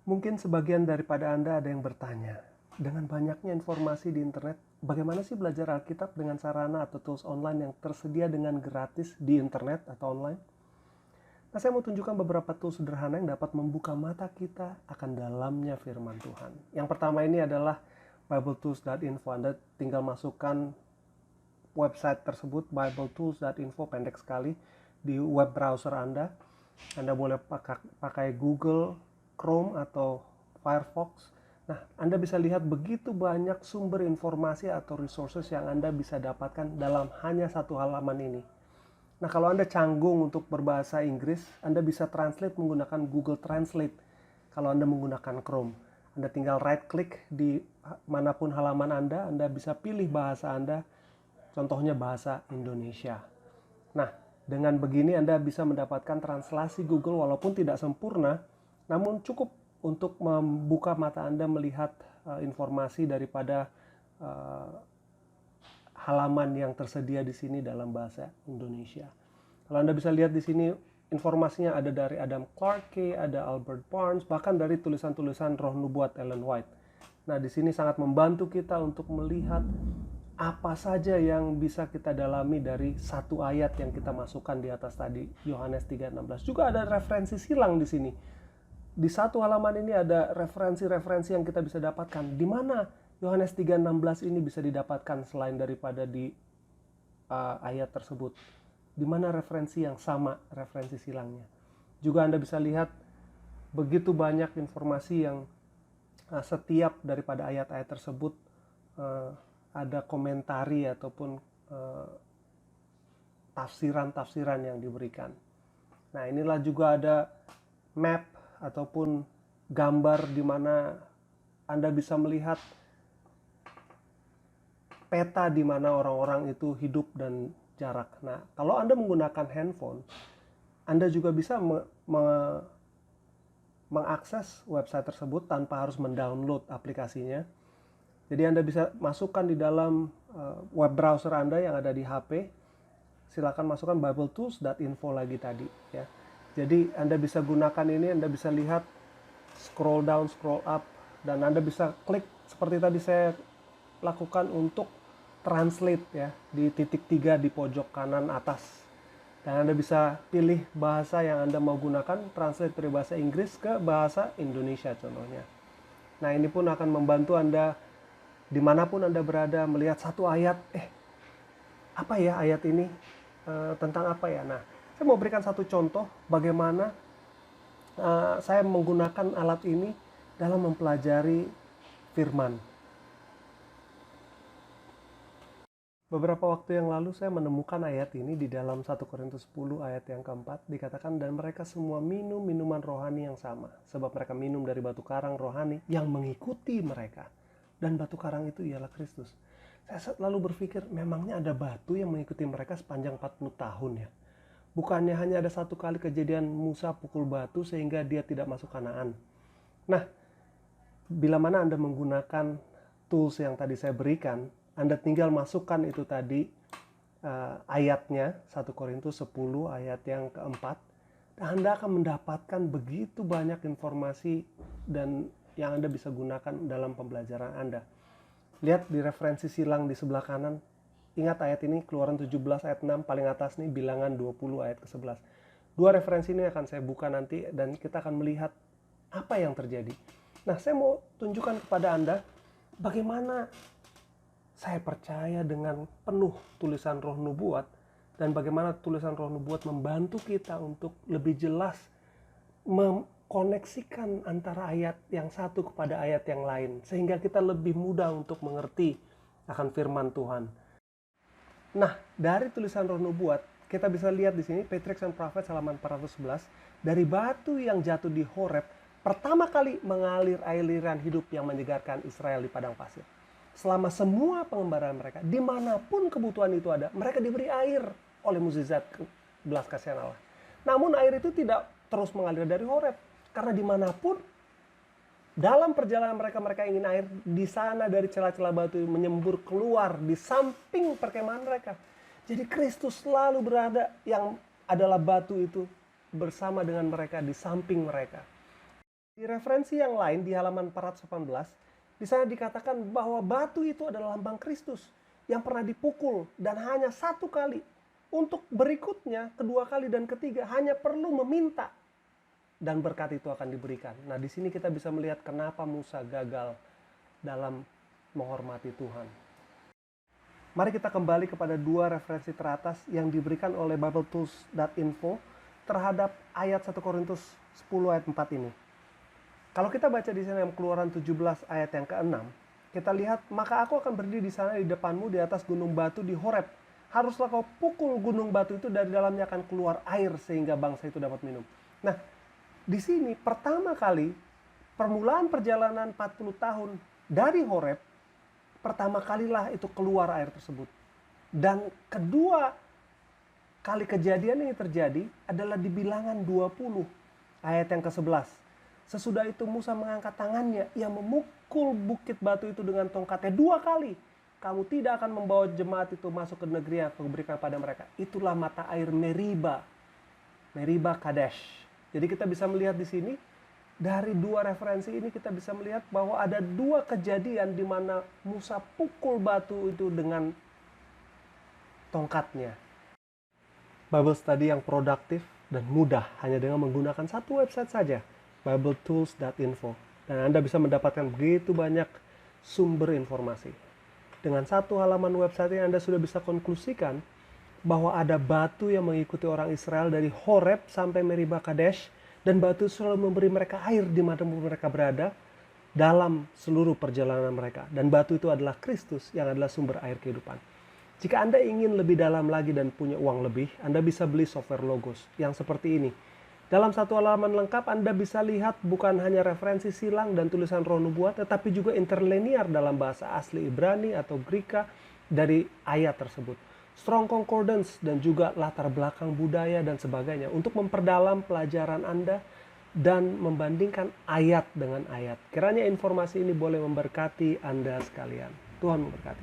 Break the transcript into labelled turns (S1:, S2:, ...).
S1: Mungkin sebagian daripada Anda ada yang bertanya, dengan banyaknya informasi di internet, bagaimana sih belajar Alkitab dengan sarana atau tools online yang tersedia dengan gratis di internet atau online? Nah, saya mau tunjukkan beberapa tools sederhana yang dapat membuka mata kita akan dalamnya firman Tuhan. Yang pertama ini adalah bibletools.info. Anda tinggal masukkan website tersebut, bibletools.info, pendek sekali, di web browser Anda. Anda boleh pakai Google Chrome atau Firefox. Nah, Anda bisa lihat begitu banyak sumber informasi atau resources yang Anda bisa dapatkan dalam hanya satu halaman ini. Nah, kalau Anda canggung untuk berbahasa Inggris, Anda bisa translate menggunakan Google Translate. Kalau Anda menggunakan Chrome, Anda tinggal right click di manapun halaman Anda bisa pilih bahasa Anda, contohnya bahasa Indonesia. Nah, dengan begini Anda bisa mendapatkan translasi Google walaupun tidak sempurna, namun cukup untuk membuka mata Anda melihat informasi daripada halaman yang tersedia di sini dalam bahasa Indonesia. Kalau Anda bisa lihat di sini, informasinya ada dari Adam Clarke, ada Albert Barnes, bahkan dari tulisan-tulisan Roh Nubuat Ellen White. Nah, di sini sangat membantu kita untuk melihat apa saja yang bisa kita dalami dari satu ayat yang kita masukkan di atas tadi, Yohanes 3:16. Juga ada referensi silang di sini. Di satu halaman ini ada referensi-referensi yang kita bisa dapatkan. Di mana Yohanes 3:16 ini bisa didapatkan selain daripada di ayat tersebut? Di mana referensi yang sama, referensi silangnya? Juga Anda bisa lihat begitu banyak informasi yang setiap daripada ayat-ayat tersebut ada komentari ataupun tafsiran-tafsiran yang diberikan. Nah, inilah juga ada map ataupun gambar di mana Anda bisa melihat peta di mana orang-orang itu hidup dan jarak. Nah, kalau Anda menggunakan handphone, Anda juga bisa mengakses website tersebut tanpa harus mendownload aplikasinya. Jadi Anda bisa masukkan di dalam web browser Anda yang ada di HP. Silakan masukkan bibletools.info lagi tadi, ya. Jadi Anda bisa gunakan ini, Anda bisa lihat scroll down, scroll up, dan Anda bisa klik seperti tadi saya lakukan untuk translate, ya, di titik 3 di pojok kanan atas. Dan Anda bisa pilih bahasa yang Anda mau gunakan, translate dari bahasa Inggris ke bahasa Indonesia contohnya. Nah, ini pun akan membantu Anda dimanapun Anda berada melihat satu ayat, apa ya ayat ini, tentang apa ya. Nah, saya mau berikan satu contoh bagaimana saya menggunakan alat ini dalam mempelajari firman. Beberapa waktu yang lalu saya menemukan ayat ini di dalam 1 Korintus 10 ayat yang keempat, dikatakan, dan mereka semua minum minuman rohani yang sama, sebab mereka minum dari batu karang rohani yang mengikuti mereka. Dan batu karang itu ialah Kristus. Saya lalu berpikir, memangnya ada batu yang mengikuti mereka sepanjang 40 tahun ya? Bukannya hanya ada satu kali kejadian Musa pukul batu sehingga dia tidak masuk Kanaan. Nah, bila mana Anda menggunakan tools yang tadi saya berikan, Anda tinggal masukkan itu tadi ayatnya, 1 Korintus 10 ayat yang keempat, dan Anda akan mendapatkan begitu banyak informasi dan yang Anda bisa gunakan dalam pembelajaran Anda. Lihat di referensi silang di sebelah kanan. Ingat ayat ini, Keluaran 17 ayat 6, paling atas nih Bilangan 20 ayat ke-11. Dua referensi ini akan saya buka nanti dan kita akan melihat apa yang terjadi. Nah, saya mau tunjukkan kepada Anda bagaimana saya percaya dengan penuh tulisan Roh Nubuat dan bagaimana tulisan Roh Nubuat membantu kita untuk lebih jelas mengkoneksikan antara ayat yang satu kepada ayat yang lain sehingga kita lebih mudah untuk mengerti akan firman Tuhan. Nah, dari tulisan Roh Nubuat, kita bisa lihat di sini Patriarchs and Prophets halaman 411, dari batu yang jatuh di Horeb, pertama kali mengalir aliran hidup yang menyegarkan Israel di padang pasir. Selama semua pengembaraan mereka, dimanapun kebutuhan itu ada, mereka diberi air oleh mukjizat belas kasihan Allah. Namun air itu tidak terus mengalir dari Horeb, karena dimanapun dalam perjalanan mereka ingin air, di sana dari celah-celah batu menyembur keluar di samping perkemahan mereka. Jadi Kristus selalu berada, yang adalah batu itu, bersama dengan mereka di samping mereka. Di referensi yang lain di halaman 418, di sana dikatakan bahwa batu itu adalah lambang Kristus yang pernah dipukul dan hanya satu kali. Untuk berikutnya, kedua kali dan ketiga hanya perlu meminta dan berkat itu akan diberikan. Nah, di sini kita bisa melihat kenapa Musa gagal dalam menghormati Tuhan. Mari kita kembali kepada dua referensi teratas yang diberikan oleh BibleTools.info terhadap ayat 1 Korintus 10 ayat 4 ini. Kalau kita baca di sana yang Keluaran 17 ayat yang ke-6, kita lihat, maka aku akan berdiri di sana di depanmu di atas gunung batu di Horeb. Haruslah kau pukul gunung batu itu, dari dalamnya akan keluar air sehingga bangsa itu dapat minum. Nah, di sini pertama kali permulaan perjalanan 40 tahun dari Horeb, pertama kalilah itu keluar air tersebut. Dan kedua kali kejadian ini terjadi adalah di Bilangan 20 ayat yang ke-11. Sesudah itu Musa mengangkat tangannya, ia memukul bukit batu itu dengan tongkatnya 2 kali. Kamu tidak akan membawa jemaat itu masuk ke negeri yang aku berikan pada mereka. Itulah mata air Meriba Kadesh. Jadi kita bisa melihat di sini, dari dua referensi ini kita bisa melihat bahwa ada dua kejadian di mana Musa pukul batu itu dengan tongkatnya. Bible study yang produktif dan mudah hanya dengan menggunakan satu website saja, BibleTools.info. Dan Anda bisa mendapatkan begitu banyak sumber informasi. Dengan satu halaman website ini Anda sudah bisa konklusikan bahwa ada batu yang mengikuti orang Israel dari Horeb sampai Meriba Kadesh, dan batu selalu memberi mereka air di mana mereka berada dalam seluruh perjalanan mereka. Dan batu itu adalah Kristus yang adalah sumber air kehidupan. Jika Anda ingin lebih dalam lagi dan punya uang lebih, Anda bisa beli software Logos yang seperti ini. Dalam satu halaman lengkap Anda bisa lihat bukan hanya referensi silang dan tulisan roh nubuat, tetapi juga interlinear dalam bahasa asli Ibrani atau Greka dari ayat tersebut. Strong Concordance dan juga latar belakang budaya dan sebagainya untuk memperdalam pelajaran Anda dan membandingkan ayat dengan ayat. Kiranya informasi ini boleh memberkati Anda sekalian. Tuhan memberkati.